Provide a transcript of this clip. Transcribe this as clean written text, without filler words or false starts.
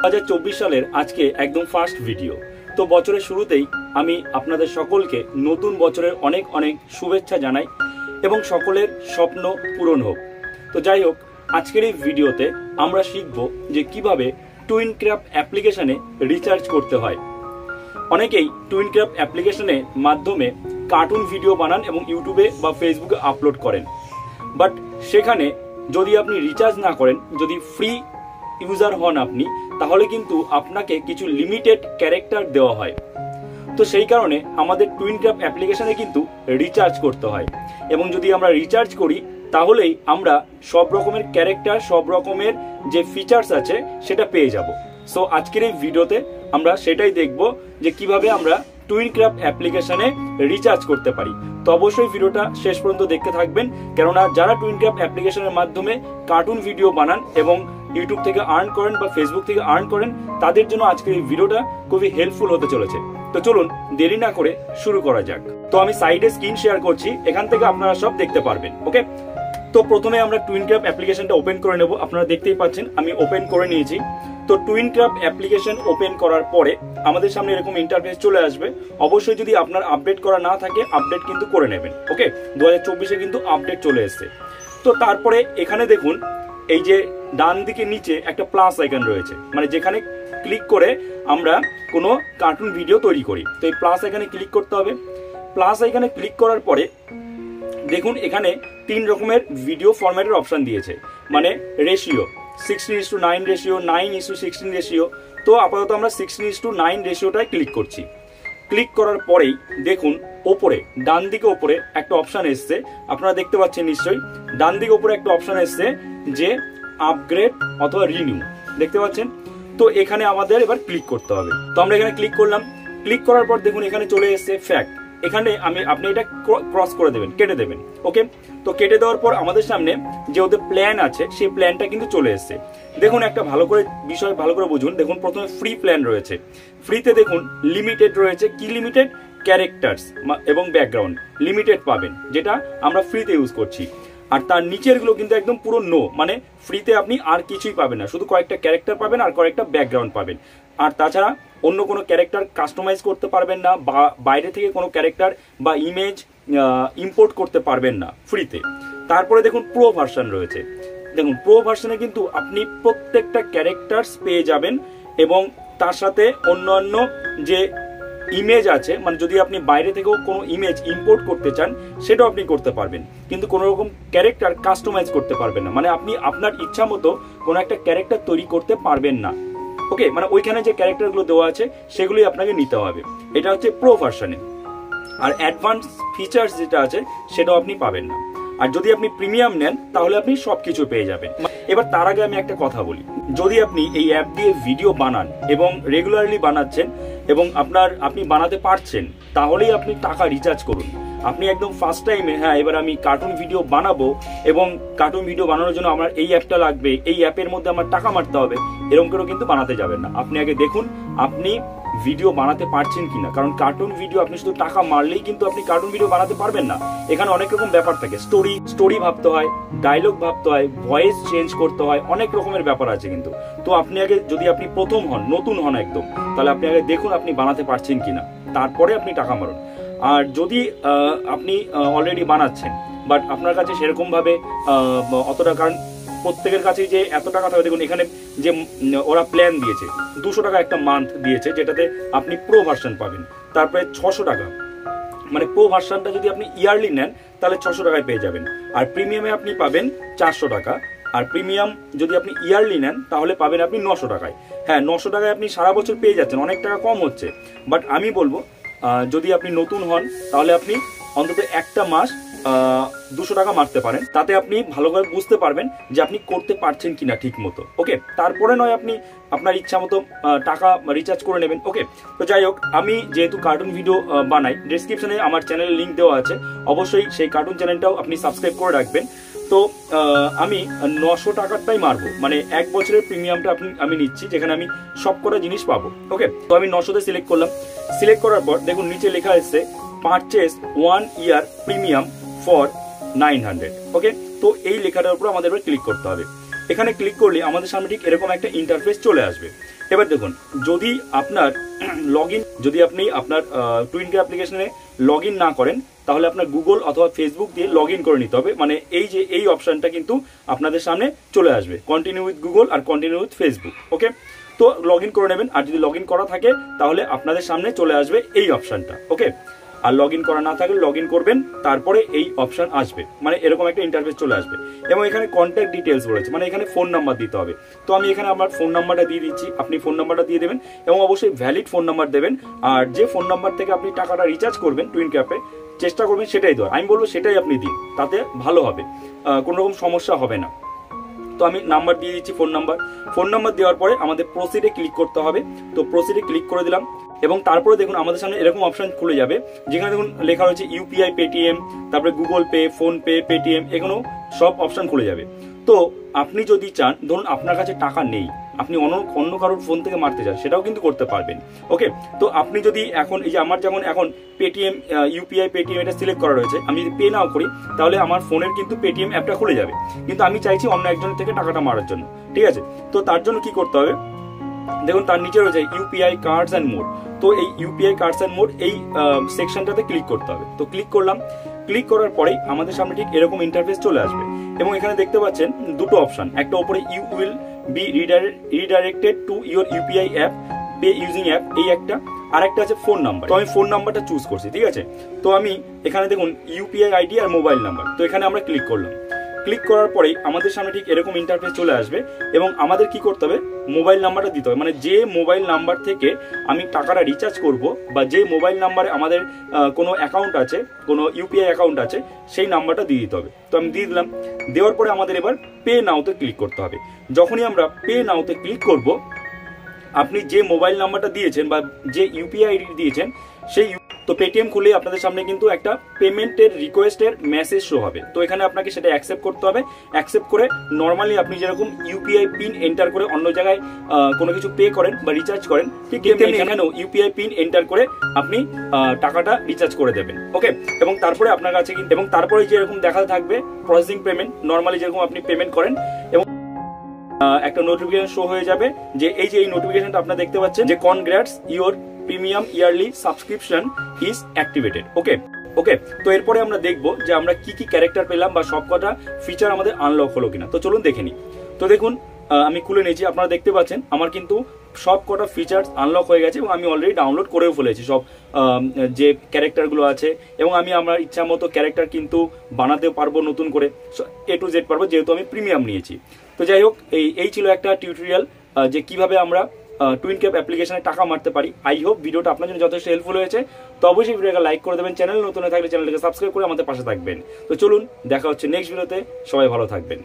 2024 সালের আজকে একদম ফার্স্ট ভিডিও। তো বছরের শুরুতেই আমি আপনাদের সকলকে নতুন বছরের অনেক অনেক শুভেচ্ছা জানাই এবং সকলের স্বপ্ন পূরণ হোক। তো যাই হোক, আজকের এই ভিডিওতে আমরা শিখব যে কিভাবে টুইনক্রাফট অ্যাপ্লিকেশনে রিচার্জ করতে হয়। অনেকেই টুইনক্রাফট অ্যাপ্লিকেশনের মাধ্যমে কার্টুন ভিডিও বানান এবং ইউটিউবে বা ফেসবুকে আপলোড করেন, বাট সেখানে যদি আপনি রিচার্জ না করেন, যদি ফ্রি ইউজার হন আপনি, তাহলে কিন্তু আপনাকে কিছু লিমিটেড ক্যারেক্টার দেওয়া হয়। তো সেই কারণে আমাদের টুইনক্রাফট অ্যাপ্লিকেশনে কিন্তু রিচার্জ করতে হয় এবং যদি আমরা রিচার্জ করি তাহলেই আমরা সব রকমের ক্যারেক্টার, সব রকমের যে ফিচার্স আছে সেটা পেয়ে যাব। সো আজকের এই ভিডিওতে আমরা সেটাই দেখব যে কিভাবে আমরা টুইনক্রাফট অ্যাপ্লিকেশনে রিচার্জ করতে পারি। তো অবশ্যই ভিডিওটা শেষ পর্যন্ত দেখতে থাকবেন, কেননা যারা টুইনক্রাফট অ্যাপ্লিকেশনের মাধ্যমে কার্টুন ভিডিও বানান এবং ইউটিউব থেকে আর্ন করেন বা ফেসবুক থেকে আর্ন করেন, তাদের জন্য আজকের এই ভিডিওটা খুবই হেল্পফুল হতে চলেছে। তো চলুন দেরি না করে শুরু করা যাক। তো আমি সাইডে স্ক্রিন শেয়ার করছি, এখান থেকে আপনারা সব দেখতে পারবেন। ওকে, তো প্রথমে আমরা টুইনক্রাফট অ্যাপ্লিকেশনটা ওপেন করে নেব। আপনারা দেখতেই পাচ্ছেন আমি ওপেন করে নিয়েছি। তো টুইনক্রাফট অ্যাপ্লিকেশন ওপেন করার পরে আমাদের সামনে এরকম ইন্টারফেস চলে আসবে। অবশ্যই যদি আপনার আপডেট করা না থাকে, আপডেট কিন্তু করে নেবেন। ওকে, 2024-এ কিন্তু আপডেট চলে এসেছে। তো তারপরে এখানে দেখুন, এই যে ডান দিকে নিচে একটা প্লাস আইকন রয়েছে, মানে যেখানে ক্লিক করে আমরা কোনো কার্টুন ভিডিও তৈরি করি। তো এই প্লাস আইকনে ক্লিক করতে হবে। প্লাস আইকনে ক্লিক করার পরে দেখুন এখানে 3 রকমের ভিডিও ফরম্যাটের অপশন দিয়েছে, মানে রেশিও 16:9 রেশিও, 9:16 রেশিও। তো আপাতত আমরা 16:9 রেশিওটায় ক্লিক করছি। ক্লিক করার পরেই দেখুন ওপরে ডান দিকে ওপরে একটা অপশন এসছে, আপনারা দেখতে পাচ্ছেন নিশ্চয়ই। ডান দিকে ওপরে একটা অপশন এসছে যে আপগ্রেড অথবা রিনিউ, দেখতে পাচ্ছেন। তো এখানে আমাদের এবার ক্লিক করতে হবে। তো আমরা এখানে ক্লিক করলাম। ক্লিক করার পর দেখুন এখানে চলে এসছে ফ্যাক্ট। এখানে আপনি এটা ক্রস করে দেবেন, কেটে দেবেন। ওকে, তো কেটে দেওয়ার পর আমাদের সামনে যে ওদের প্ল্যান আছে সেই প্ল্যানটা কিন্তু চলে এসছে। দেখুন একটা ভালো করে বিষয় ভালো করে বুঝুন। দেখুন প্রথমে ফ্রি প্ল্যান রয়েছে। ফ্রিতে দেখুন লিমিটেড রয়েছে। কি লিমিটেড? ক্যারেক্টার্স এবং ব্যাকগ্রাউন্ড লিমিটেড পাবেন, যেটা আমরা ফ্রিতে ইউজ করছি। আর তার নিচের গুলো কিন্তু একদম পুরো নো, মানে ফ্রিতে আপনি আর কিছুই পাবেন না, শুধু কয়েকটা ক্যারেক্টার পাবেন আর কয়েকটা ব্যাকগ্রাউন্ড পাবেন। আর তাছাড়া অন্য কোনো ক্যারেক্টার কাস্টমাইজ করতে পারবেন না, বা বাইরে থেকে কোনো ক্যারেক্টার বা ইমেজ ইম্পোর্ট করতে পারবেন না ফ্রিতে। তারপরে দেখুন প্রো ভার্সন রয়েছে। দেখুন প্রো ভার্সনে কিন্তু আপনি প্রত্যেকটা ক্যারেক্টার্স পেয়ে যাবেন এবং তার সাথে অন্যান্য যে ইমেজ আছে, মানে যদি আপনি বাইরে থেকেও কোনো ইমেজ ইম্পোর্ট করতে চান সেটাও আপনি করতে পারবেন, কিন্তু কোনো রকম ক্যারেক্টার কাস্টমাইজ করতে পারবেন না, মানে আপনি আপনার ইচ্ছা মতো কোনো একটা ক্যারেক্টার তৈরি করতে পারবেন না। ওকে, মানে ওইখানে যে ক্যারেক্টারগুলো দেওয়া আছে সেগুলোই আপনাকে নিতে হবে। এটা হচ্ছে প্রো ভার্সনে। আর অ্যাডভান্স ফিচার্স যেটা আছে সেটাও আপনি পাবেন না। আর যদি আপনি প্রিমিয়াম নেন তাহলে আপনি সবকিছু পেয়ে যাবেন। এবার তার আগে আমি একটা কথা বলি, যদি আপনি এই অ্যাপ দিয়ে ভিডিও বানান এবং রেগুলারলি বানাচ্ছেন এবং আপনি বানাতে পারছেন, তাহলেই আপনি টাকা রিচার্জ করুন। আপনি একদম ফার্স্ট টাইমে হ্যাঁ এবার আমি কার্টুন ভিডিও বানাবো এবং কার্টুন ভিডিও বানানোর জন্য আমার এই অ্যাপটা লাগবে, এই অ্যাপের মধ্যে আমার টাকা মারতে হবে, এরকম করেও কিন্তু বানাতে যাবেন না। আপনি আগে দেখুন আপনি ভিডিও বানাতে পারছেন কিনা, কারণ কার্টুন ভিডিও আপনি শুধু টাকা মারলেই কিন্তু আপনি কার্টুন ভিডিও বানাতে পারবেন না। এখানে অনেক রকম ব্যাপার থাকে, স্টোরি ভাবতে হয়, ডায়লগ ভাবতে হয়, ভয়েস চেঞ্জ করতে হয়, অনেক রকমের ব্যাপার আছে কিন্তু। তো আপনি আগে, যদি আপনি প্রথম হন, নতুন হন একদম, তাহলে আপনি আগে দেখুন আপনি বানাতে পারছেন কিনা, তারপরে আপনি টাকা মারুন। আর যদি আপনি অলরেডি বানাচ্ছেন বাট আপনার কাছে সেরকম ভাবে অতটা, কারণ প্রত্যেকের কাছেই যে এত টাকা থাকে, দেখুন এখানে যে ওরা প্ল্যান দিয়েছে 200 টাকা একটা মান্থ দিয়েছে, যেটাতে আপনি প্রো ভার্সন পাবেন। তারপরে 600 টাকা, মানে প্রো ভার্সনটা যদি আপনি ইয়ারলি নেন তাহলে 600 টাকায় পেয়ে যাবেন। আর প্রিমিয়ামে আপনি পাবেন 400 টাকা। আর প্রিমিয়াম যদি আপনি ইয়ারলি নেন তাহলে পাবেন আপনি 900 টাকায়। হ্যাঁ, 900 টাকায় আপনি সারা বছর পেয়ে যাচ্ছেন, অনেক টাকা কম হচ্ছে। বাট আমি বলবো যদি আপনি নতুন হন তাহলে আপনি অন্তত একটা মাস 200 টাকা মারতে পারেন, তাতে আপনি ভালোভাবে বুঝতে পারবেন যে আপনি করতে পারছেন কিনা ঠিক মতো। ওকে, তারপরে নয় আপনি আপনার ইচ্ছা মতো টাকা রিচার্জ করে নেবেন। ওকে, তো যাই হোক, আমি যেহেতু কার্টুন ভিডিও বানাই, ডেসক্রিপশনে আমার চ্যানেলের লিঙ্ক দেওয়া আছে, অবশ্যই সেই কার্টুন চ্যানেলটাও আপনি সাবস্ক্রাইব করে রাখবেন। তো আমি 900 টাকারটাই মারবো, মানে 1 বছরের প্রিমিয়ামটা আমি নিচ্ছি, যেখানে আমি সব কটা জিনিস পাবো। ওকে, তো আমি 900তে সিলেক্ট করলাম। সিলেক্ট করার পর দেখুন নিচে লেখা এসছে পারচেস 1 ইয়ার প্রিমিয়াম ফর 900। ওকে, তো এই লেখাটার উপর আমাদের এবার ক্লিক করতে হবে। এখানে ক্লিক করলে আমাদের সামনে ঠিক এরকম একটা ইন্টারফেস চলে আসবে এবার দেখুন, যদি আপনার যদি আপনি আপনার টুইনক্যাপ অ্যাপ্লিকেশনে লগ ইন না করেন, তাহলে আপনার গুগল অথবা ফেসবুক দিয়ে লগ ইন করে নিতে হবে। মানে এই অপশনটা কিন্তু আপনাদের সামনে চলে আসবে, কন্টিনিউ উইথ গুগল আর কন্টিনিউ উইথ ফেসবুক। ওকে, তো লগ ইন করে নেবেন। আর যদি লগ ইন করা থাকে তাহলে আপনাদের সামনে চলে আসবে এই অপশনটা। ওকে, আর লগ ইন করা না থাকলে লগ ইন করবেন, তারপরে এই অপশন আসবে, মানে এরকম একটা ইন্টারফেস চলে আসবে। এবং এখানে কন্ট্যাক্ট ডিটেলস বলেছে, মানে এখানে ফোন নাম্বার দিতে হবে। তো আমি এখানে আমার ফোন নাম্বারটা দিয়ে দিচ্ছি, আপনি ফোন নাম্বারটা দিয়ে দেবেন এবং অবশ্যই ভ্যালিড ফোন নাম্বার দেবেন। আর যে ফোন নাম্বার থেকে আপনি টাকাটা রিচার্জ করবেন টুইনক্যাপে, চেষ্টা করবেন সেটাই দেওয়ার। আমি বলবো সেটাই আপনি দিন, তাতে ভালো হবে, কোনো রকম সমস্যা হবে না। তো আমি নাম্বার দিয়ে দিচ্ছি, ফোন নাম্বার দেওয়ার পরে আমাদের প্রসিডে ক্লিক করতে হবে। তো প্রসিডে ক্লিক করে দিলাম এবং তারপরে দেখুন আমাদের সামনে এরকম অপশন খুলে যাবে, যেখানে দেখুন লেখা রয়েছে ইউপিআই, পেটিএম, তারপরে গুগল পে, ফোনপে, পেটিএম, এগুলো সব অপশন খুলে যাবে। তো আপনি যদি চান, ধরুন আপনার কাছে টাকা নেই, আপনি অন্য কারোর ফোন থেকে মারতে চান, সেটাও কিন্তু করতে পারবেন। ওকে, তো আপনি যদি এখন এই যে আমার যেমন এখন পেটিএম, ইউপিআই, পেটিএম এটা সিলেক্ট করা রয়েছে, আমি যদি পে নাও করি তাহলে আমার ফোনের কিন্তু পেটিএম অ্যাপটা খুলে যাবে, কিন্তু আমি চাইছি অন্য একজনের থেকে টাকাটা মারার জন্য। ঠিক আছে, তো তার জন্য কি করতে হবে, দেখুন তার নিচে রয়েছে ইউপিআই কার্ডস অ্যান্ড মোড। তো এই ইউপিআই কার্ডস অ্যান্ড মোড এই সেকশনটাতে ক্লিক করতে হবে। তো ক্লিক করলাম, ক্লিক করার পরেই আমাদের সামনে ঠিক এরকম ইন্টারফেস চলে আসবে এবং এখানে দেখতে পাচ্ছেন দুটো অপশন, একটা উপরে you will be redirected to your UPI app pay using app, এই একটা, আরেকটা আছে ফোন নাম্বার। তো আমি ফোন নাম্বারটা চুজ করছি। ঠিক আছে, তো আমি এখানে দেখুন ইউপিআই আইডি আর মোবাইল নাম্বার, তো এখানে আমরা ক্লিক করলাম। ক্লিক করার পরেই আমাদের সামনে ঠিক এরকম ইন্টারফেস চলে আসবে এবং আমাদের কি করতে হবে, মোবাইল নাম্বারটা দিতে হবে। মানে যে মোবাইল নাম্বার থেকে আমি টাকাটা রিচার্জ করব বা যে মোবাইল নাম্বারে আমাদের কোনো অ্যাকাউন্ট আছে, কোনো ইউপিআই অ্যাকাউন্ট আছে, সেই নাম্বারটা দিয়ে দিতে হবে। তো আমি দিয়ে দিলাম। দেওয়ার পরে আমাদের এবার পে নাওতে ক্লিক করতে হবে। যখনই আমরা পে নাওতে ক্লিক করব, আপনি যে মোবাইল নাম্বারটা দিয়েছেন বা যে ইউপিআই আইডি দিয়েছেন সেই তো পেটিএম খুলে আপনাদের সামনে কিন্তু একটা পেমেন্টের রিকোয়েস্টের মেসেজ শো হবে। তো এখানে আপনাকে সেটা অ্যাকসেপ্ট করতে হবে। অ্যাকসেপ্ট করে নর্মালি আপনি যেরকম ইউপিআই পিন এন্টার করে অন্য জায়গায় কোনো কিছু পে করেন বা রিচার্জ করেন, ঠিক তেমনি এখানেও ইউপিআই পিন এন্টার করে আপনি টাকাটা রিচার্জ করে দেবেন। ওকে, এবং তারপরে আপনার কাছে এবং তারপরে যেরকম দেখা থাকবে প্রসেসিং পেমেন্ট, নর্মালি যেরকম আপনি পেমেন্ট করেন, এবং একটা নোটিফিকেশন শো হয়ে যাবে যে এই নোটিফিকেশনটা আপনারা দেখতে পাচ্ছেন যে congrats your premium yearly subscription is activated. Okay, তো এরপরে আমরা দেখবো যে আমরা কি কি ক্যারেক্টার পেলাম বা সবকটা ফিচার আমাদের আনলক হলো কিনা। তো চলুন দেখে নিই। তো দেখুন আমি খুলে নিয়েছি, আপনারা দেখতে পাচ্ছেন আমার কিন্তু সব কটা ফিচার্স আনলক হয়ে গেছে এবং আমি অলরেডি ডাউনলোড করেও ফেলেছি সব যে ক্যারেক্টারগুলো আছে, এবং আমি আমার ইচ্ছা মতো ক্যারেক্টার কিন্তু বানাতেও পারবো নতুন করে, A to Z পারবো, যেহেতু আমি প্রিমিয়াম নিয়েছি। তো যাই হোক, এই ছিল একটা টিউটোরিয়াল যে কিভাবে আমরা টুইনক্যাপ অ্যাপ্লিকেশনে টাকা মারতে পারি। আই হোপ ভিডিওটা আপনার জন্য যথেষ্ট হেল্পফুল হয়েছে। তো অবশ্যই ভিডিওটা লাইক করে দেবেন, চ্যানেল নতুন হয়ে থাকলে চ্যানেলটাকে সাবস্ক্রাইব করে আমাদের পাশে থাকবেন। তো চলুন দেখা হচ্ছে নেক্সট ভিডিওতে, সবাই ভালো থাকবেন।